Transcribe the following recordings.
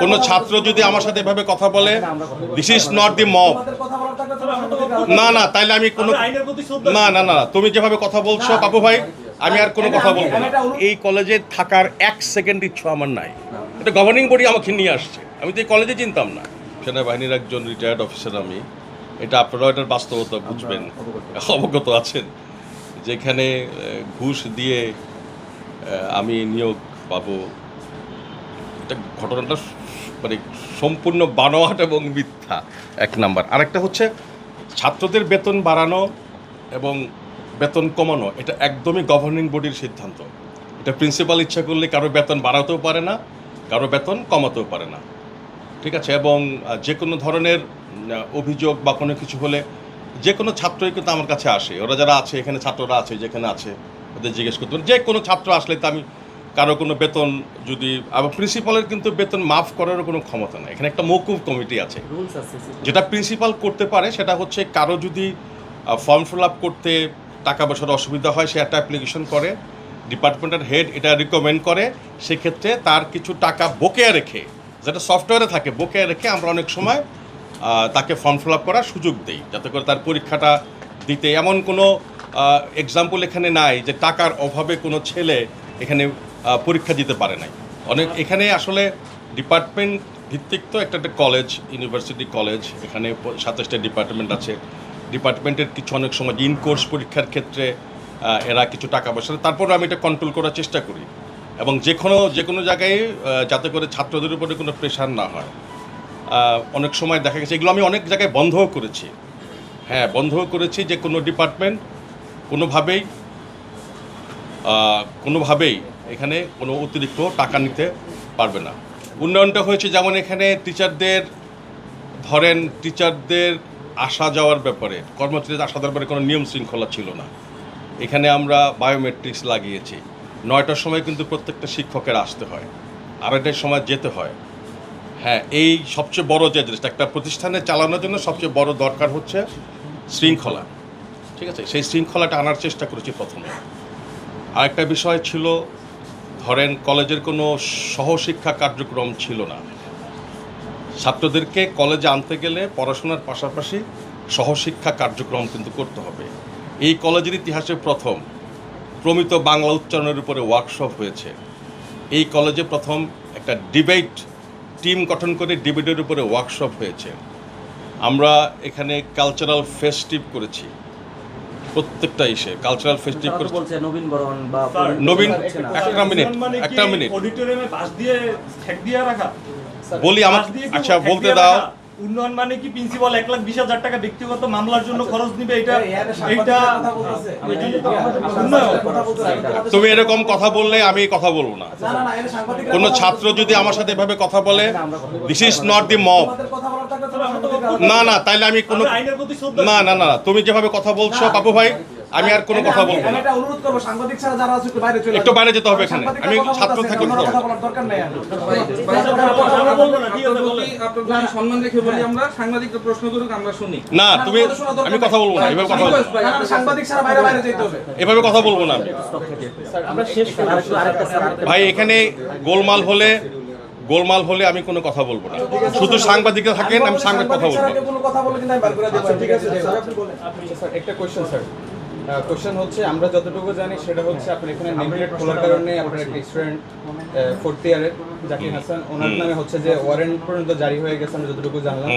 কোনো ছাত্র যদি আমার সাথে এভাবে কথা বলে, this is not the mob. না না, তাইলে আমি কোনো না না না তুমি যেভাবে কথা বলছো বাবু ভাই, আমি আর কোনো কথা বলবো না। এই কলেজে থাকার এক সেকেন্ড ইচ্ছা আমার নাই। এটা গভর্নিং বডি আমাকে নিয়ে আসছে, আমি তো এই কলেজে চিনতাম না। সেনাবাহিনীর একজন রিটায়ার্ড অফিসার আমি, এটা আপনারাও এটার বাস্তবতা বুঝবেন, অবগত আছেন। যেখানে ঘুষ দিয়ে আমি নিয়োগ পাবো, এটা ঘটনাটা মানে সম্পূর্ণ বানোয়াট এবং মিথ্যা, এক নাম্বার। আরেকটা হচ্ছে ছাত্রদের বেতন বাড়ানো এবং বেতন কমানো, এটা একদমই গভর্নিং বডির সিদ্ধান্ত। এটা প্রিন্সিপাল ইচ্ছা করলে কারো বেতন বাড়াতেও পারে না, কারো বেতন কমাতেও পারে না, ঠিক আছে। এবং যে কোনো ধরনের অভিযোগ বা কোনো কিছু হলে যে কোনো ছাত্রই কিন্তু আমার কাছে আসে। ওরা যারা আছে এখানে, ছাত্ররা আছে যেখানে আছে, ওদের জিজ্ঞেস করতে যে কোনো ছাত্র আসলে তো আমি কারো কোনো বেতন যদি, আবার প্রিন্সিপালের কিন্তু বেতন মাফ করারও কোনো ক্ষমতা নেই। এখানে একটা মৌকুফ কমিটি আছে, যেটা প্রিন্সিপাল করতে পারে সেটা হচ্ছে কারো যদি ফর্ম ফিল আপ করতে টাকা পয়সার অসুবিধা হয়, সে একটা অ্যাপ্লিকেশন করে, ডিপার্টমেন্টের হেড এটা রিকমেন্ড করে, সেক্ষেত্রে তার কিছু টাকা বকেয়া রেখে, যেটা সফটওয়্যারে থাকে, বকেয়া রেখে আমরা অনেক সময় তাকে ফর্ম ফিল আপ করার সুযোগ দিই, যাতে করে তার পরীক্ষাটা দিতে। এমন কোনো এক্সাম্পল এখানে নাই যে টাকার অভাবে কোনো ছেলে এখানে পরীক্ষা দিতে পারে নাই। অনেক এখানে আসলে ডিপার্টমেন্ট ভিত্তিক তো একটা কলেজ, ইউনিভার্সিটি কলেজ, এখানে 27টা ডিপার্টমেন্ট আছে। ডিপার্টমেন্টের কিছু অনেক সময় ইন কোর্স পরীক্ষার ক্ষেত্রে এরা কিছু টাকা পয়সা, তারপরে আমি এটা কন্ট্রোল করার চেষ্টা করি, এবং যে কোনো জায়গায় যাতে করে ছাত্রদের উপরে কোনো প্রেশার না হয়। অনেক সময় দেখা গেছে, এগুলো আমি অনেক জায়গায় বন্ধও করেছি, হ্যাঁ বন্ধও করেছি, যে কোনো ডিপার্টমেন্ট কোনোভাবেই এখানে কোনো অতিরিক্ত টাকা নিতে পারবে না। উন্নয়নটা হয়েছে যেমন এখানে টিচারদের আসা যাওয়ার ব্যাপারে, কর্মচারীদের আসা যাওয়ার ব্যাপারে কোনো নিয়ম শৃঙ্খলা ছিল না। এখানে আমরা বায়োমেট্রিক্স লাগিয়েছি। 9টার সময় কিন্তু প্রত্যেকটা শিক্ষকের আসতে হয়, 2:30টার সময় যেতে হয়। হ্যাঁ, এই সবচেয়ে বড় যে জিনিসটা একটা প্রতিষ্ঠানে চালানোর জন্য সবচেয়ে বড় দরকার হচ্ছে শৃঙ্খলা, ঠিক আছে। সেই শৃঙ্খলাটা আনার চেষ্টা করেছি প্রথমে। আরেকটা বিষয় ছিল, ধরেন কলেজের কোনো সহশিক্ষা কার্যক্রম ছিল না। ছাত্রদেরকে কলেজে আনতে গেলে পড়াশোনার পাশাপাশি সহশিক্ষা কার্যক্রম কিন্তু করতে হবে। এই কলেজের ইতিহাসে প্রথম প্রমিত বাংলা উচ্চারণের উপরে ওয়ার্কশপ হয়েছে। এই কলেজে প্রথম একটা ডিবেট টিম গঠন করে ডিবেটের উপরে ওয়ার্কশপ হয়েছে। আমরা এখানে কালচারাল ফেস্টিভ করেছি, প্রত্যেকটা কালচারাল ফেস্টিভ করেছি। নবীন একটা মিনিট বলি আমার, আচ্ছা বলতে দাও। উন্নয়ন মানে কি প্রিন্সিপাল 1,20,000 টাকা ব্যক্তিগত মামলার জন্য খরচ দিবে? তুমি এরকম কথা বললে আমি কথা বলবো না। কোনো ছাত্র যদি আমার সাথে এভাবে কথা বলে, this is not the mob. না না, তাইলে আমি কোনো না না না তুমি যেভাবে কথা বলছো বাবু ভাই, আমি আর কোনো কথা বলবো না। একটু বাইরে যেতে হবে, এখানে আমি ছাত্র থাকি। না তুমি, আমি কথা বলবো না, এভাবে কথা বলবো, এভাবে কথা বলবো না ভাই। এখানে গোলমাল হলে আমি কোনো কথা বলবো না। শুধু সাংবাদিকরা থাকেন, আমি সাংবাদিক কথা বলবো। একটা কোশ্চেন স্যার, কোশ্চেন হচ্ছে, আমরা যতটুকু জানি সেটা হচ্ছে আপনার এখানে নেম প্লেট খোলার কারণে আপনার একটা স্টুডেন্ট 4th ইয়ারের জাকির হাসান, ওনার নামে হচ্ছে যে ওয়ারেন্ট পর্যন্ত জারি হয়ে গেছে, আমরা যতটুকু জানলাম।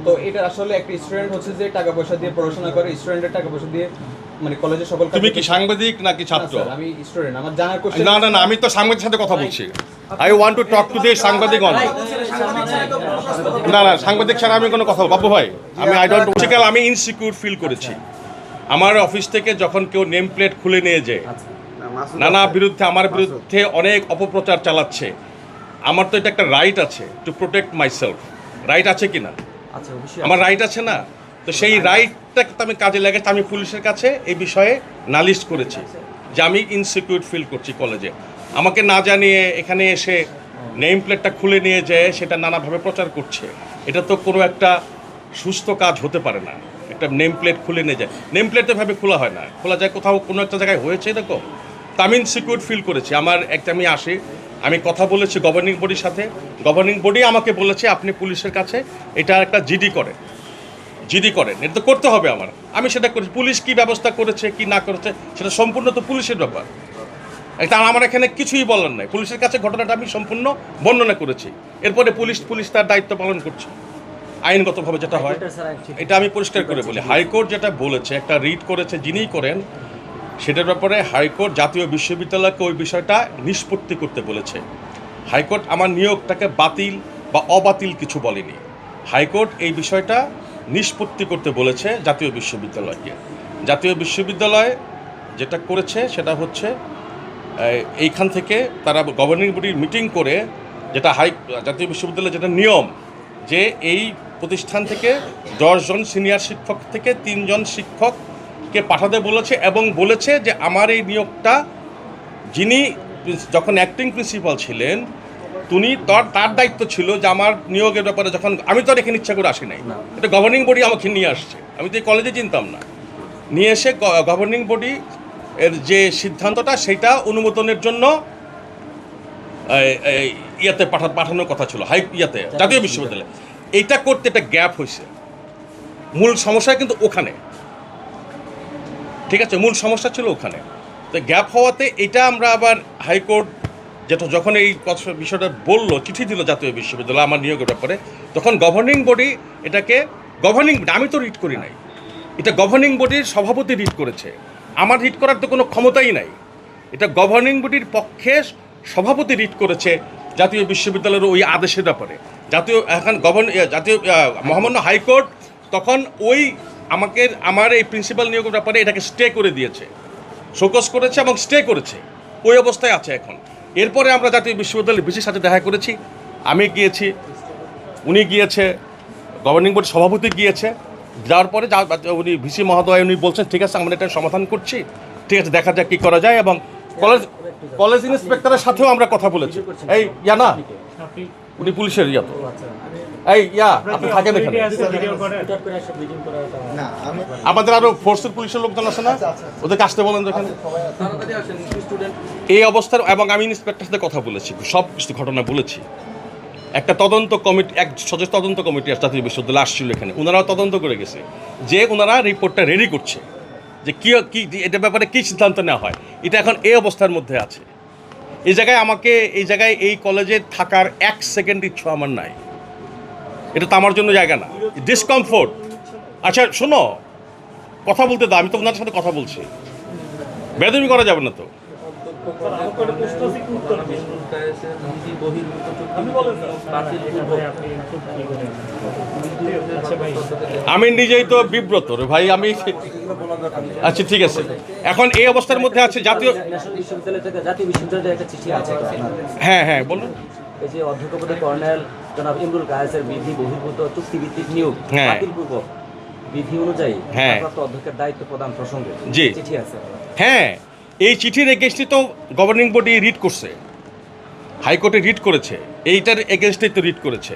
তো এটা আসলে একটা স্টুডেন্ট হচ্ছে যে টাকা পয়সা দিয়ে পড়াশোনা করে, স্টুডেন্টের টাকা পয়সা দিয়ে মানে কলেজে সকল। তুমি কি সাংবাদিক নাকি ছাত্র? আমি স্টুডেন্ট, আমার জানার কোশ্চেন। না না না, আমি তো সাংবাদিকের সাথে কথা বলছি। I want to talk to the সাংবাদিক অন। না না, সাংবাদিক ছাড়া আমি কোনো কথা, বাবু ভাই আমি আই ডোন্ট। আমি ইনসিকিউর ফিল করেছি। আমার অফিস থেকে যখন কেউ নেম প্লেট খুলে নিয়ে যায়, আমার বিরুদ্ধে অনেক অপপ্রচার চালাচ্ছে, আমার তো এটা একটা রাইট আছে টু প্রোটেক্ট মাইসেলফ। রাইট আছে কি না? আমার রাইট আছে না? তো সেই রাইটটাকে আমি কাজে লাগাচ্ছি। আমি পুলিশের কাছে এই বিষয়ে নালিশ করেছি যে আমি ইনসিকিউর ফিল করছি কলেজে। আমাকে না জানিয়ে এখানে এসে নেম প্লেটটা খুলে নিয়ে যায়, সেটা নানাভাবে প্রচার করছে। এটা তো কোনো একটা সুস্থ কাজ হতে পারে না। একটা নেম প্লেট খুলে নিয়ে যায়, নেম প্লেট এভাবে খোলা হয় না, খোলা যায় কোথাও কোনো একটা জায়গায় হয়েছে দেখো। তা আমি ইনসিকিউর ফিল করেছি। আমি আসি, আমি কথা বলেছি গভর্নিং বডির সাথে, গভর্নিং বডি আমাকে বলেছে আপনি পুলিশের কাছে এটা একটা জিডি করেন, এটা তো করতে হবে আমার। আমি সেটা করেছি। পুলিশ কি ব্যবস্থা করেছে কি না করেছে সেটা সম্পূর্ণ তো পুলিশের ব্যাপার। এটা আমার এখানে কিছুই বলার নাই। পুলিশের কাছে ঘটনাটা আমি সম্পূর্ণ বর্ণনা করেছি। এরপরে পুলিশ তার দায়িত্ব পালন করছে আইনগতভাবে যেটা হয়। এটা আমি পরিষ্কার করে বলি, হাইকোর্ট যেটা বলেছে, একটা রিট করেছে যিনিই করেন, সেটার ব্যাপারে হাইকোর্ট জাতীয় বিশ্ববিদ্যালয়কে ওই বিষয়টা নিষ্পত্তি করতে বলেছে। হাইকোর্ট আমার নিয়োগটাকে বাতিল বা অবাতিল কিছু বলেনি। হাইকোর্ট এই বিষয়টা নিষ্পত্তি করতে বলেছে জাতীয় বিশ্ববিদ্যালয়কে। জাতীয় বিশ্ববিদ্যালয় যেটা করেছে সেটা হচ্ছে এইখান থেকে তারা গভর্নিং বডির মিটিং করে, যেটা জাতীয় বিশ্ববিদ্যালয়ের যেটা নিয়ম, যে এই প্রতিষ্ঠান থেকে 10 জন সিনিয়র শিক্ষক থেকে 3 জন শিক্ষককে পাঠাতে বলেছে, এবং বলেছে যে আমার এই নিয়োগটা যিনি যখন অ্যাক্টিং প্রিন্সিপাল ছিলেন তার দায়িত্ব ছিল যে আমার নিয়োগের ব্যাপারে, যখন আমি তো আর এখানে ইচ্ছা করে আসি নাই, এটা গভর্নিং বডি আমাকে নিয়ে আসছে, আমি তো এই কলেজে চিনতাম না, নিয়ে এসে গভর্নিং বডি এর যে সিদ্ধান্তটা সেইটা অনুমোদনের জন্য ইয়াতে পাঠানোর কথা ছিল জাতীয় বিশ্ববিদ্যালয়ে। এইটা করতে একটা গ্যাপ হয়েছে। মূল সমস্যা কিন্তু ওখানে, ঠিক আছে, মূল সমস্যা ছিল ওখানে। তো গ্যাপ হওয়াতে এটা আমরা আবার হাইকোর্ট যখন এই বিষয়টা বললো, চিঠি দিল জাতীয় বিশ্ববিদ্যালয় আমার নিয়োগের ব্যাপারে, তখন গভর্নিং বডি এটাকে আমি তো রিট করি নাই, এটা গভর্নিং বডির সভাপতি রিট করেছে। আমার রিট করার তো কোনো ক্ষমতাই নাই। এটা গভর্নিং বডির পক্ষে সভাপতি রিট করেছে জাতীয় বিশ্ববিদ্যালয়ের ওই আদেশের ব্যাপারে। জাতীয় মহামান্য হাইকোর্ট তখন আমার এই প্রিন্সিপাল নিয়োগের ব্যাপারে এটাকে স্টে করে দিয়েছে, শোকজ করেছে এবং স্টে করেছে, ওই অবস্থায় আছে এখন। এরপরে আমরা জাতীয় বিশ্ববিদ্যালয়ের ভিসির সাথে দেখা করেছি, আমি গিয়েছি, উনি গিয়েছে, গভর্নিং বোর্ড সভাপতি গিয়েছে। যাওয়ার পরে উনি ভিসি মহোদয় উনি বলছেন ঠিক আছে আমরা এটা সমাধান করছি, ঠিক আছে দেখা যাক কী করা যায়। এবং কলেজ ইন্সপেক্টরের সাথেও আমরা কথা বলেছি। এই না উনি পুলিশের তো আপনি থাকেন এখানে, আমাদের আরো ফোর্সের পুলিশের লোকজন আছে না, ওদেরকে আসতে বলেন এখানে এই অবস্থার। এবং আমি ইন্সপেক্টরের সাথে কথা বলেছি, সব কিছু ঘটনা বলেছি। একটা তদন্ত কমিটি, সদস্য তদন্ত কমিটি জাতীয় বিশ্ববিদ্যালয় আসছিল এখানে, ওনারাও তদন্ত করে গেছে যে ওনারা রিপোর্টটা রেডি করছে যে কি এটার ব্যাপারে কী সিদ্ধান্ত নেওয়া হয়। এটা এখন এই অবস্থার মধ্যে আছে। এই জায়গায় এই কলেজে থাকার 1 সেকেন্ড ইচ্ছা আমার নাই। এটা তো আমার জন্য জায়গা না, ডিসকমফোর্ট। আচ্ছা শোনো, কথা বলতে দাও, আমি তো ওনার সাথে কথা বলছি, বেদবি করা যাবে না তো। আমি নিজেই তো বিব্রত রে ভাই, আমি আচ্ছা ঠিক আছে। এখন এই অবস্থার মধ্যে আছে জাতীয় বিশ্ববিদ্যালয় একটা চিঠি আছে। হ্যাঁ বলুন। এই যে অধ্যক্ষ পদে কর্নেল জনাব ইমরুল কায়েসের বিধি বহির্ভূত চুক্তিভিত্তিক নিয়োগ বাতিলপূর্বক বিধি অনুযায়ী ভারপ্রাপ্ত অধ্যক্ষের দায়িত্ব প্রদান প্রসঙ্গে চিঠি আছে। হ্যাঁ, এই চিঠির এগেইনস্টে তো গভর্নিং বডি রিট করছে, হাইকোর্টে রিট করেছে, এইটার এগেইনস্টে তো রিট করেছে।